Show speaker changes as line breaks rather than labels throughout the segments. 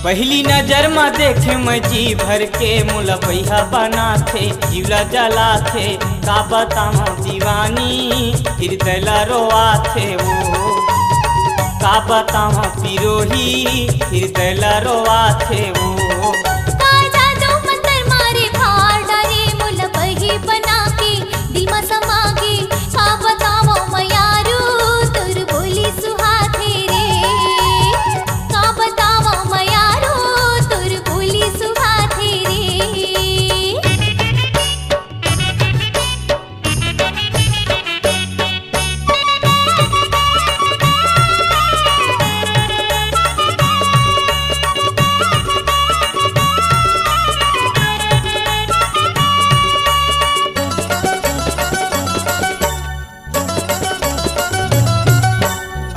पहली नजर में देखे मैं जी भर के मुलबैया बना थे जीवला जला थे का बताऊं दीवानी हृदय रोआ थे वो का बताऊं पिरोही हृदय रोआ थे वो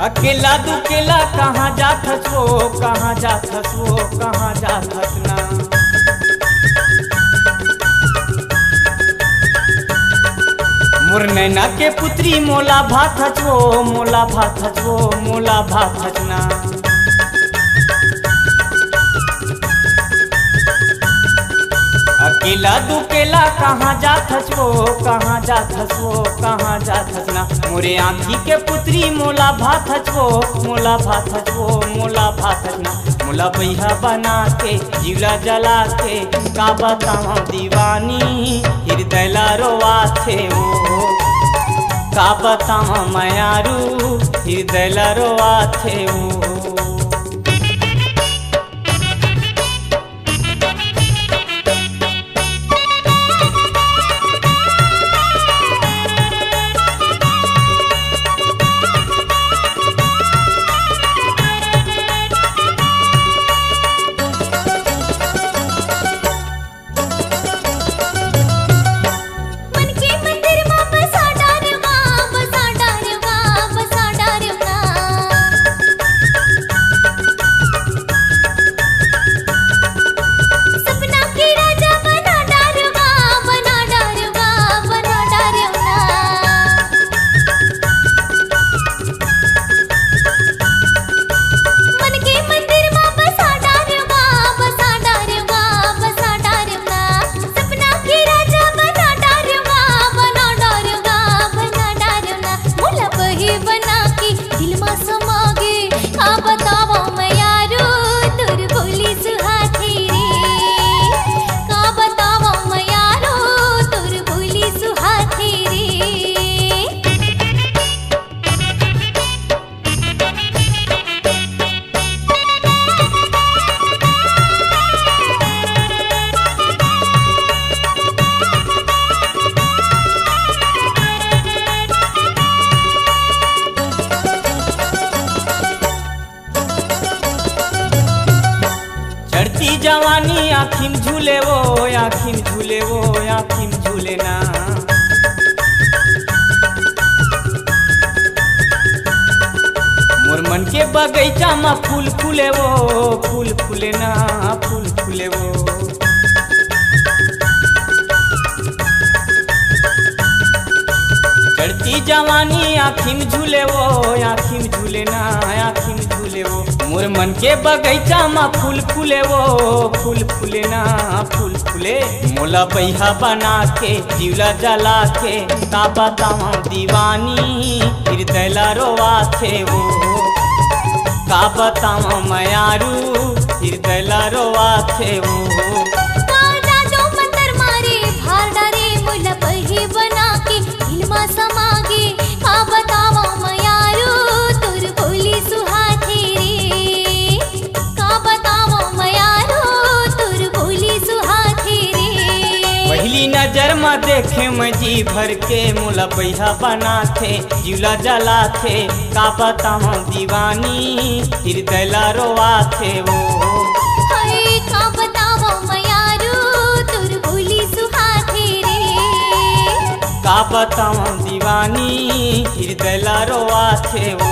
अकेला दुकेला कहाँ जाथस वो कहाँ जाथस वो कहाँ जाथस ना मोर नैना के पुत्री मोला भाथस वो मोला भाथस वो मोला भाथस ना अकेला दुकेला कहाँ जाथस वो कहाँ जाथस वो कहाँ जाथस ना मोरे आँखी के पुत्री मोला भाथस वो मोला भाथस वो मोला भाथस ना मोला बैहा बना के जीवला जला के का बताऊं दीवानी हृदय रोआ थे वो का बताऊं मायारू हृदय रोआ थे वो जवानी आँखिम झूले वो आँखिम झूले वो आँखिम झूले ना मोर मन के बगीचा में फूल फूले वो फूल फूले ना फूल फूले वो चढ़ती जवानी आँखिम झूले वो आँखिम झूले ना आँखिम झूले वो मोर मन के बगीचा में फूल फूले वो फूल फूले ना फूल फूले मोला बैहा बना के जीवला जला के का बताऊं दीवानी हृदय रोआ थे वो का बताऊं मायारू हृदय रोआ थे वो
समागे का बतावा मयारू तुर बोली सुहाथे रे का बतावा मयारू तुर बोली सुहाथे रे
पहली नजर में देखे मैं जी भर के मोला बैहा बना थे जीवला जला थे का बताऊं दीवानी हृदय रोआ थे वो
का बतावा मयारू तुर बोली सुहाथे रे
का बताऊं दीवानी हृदय रोआ थे वो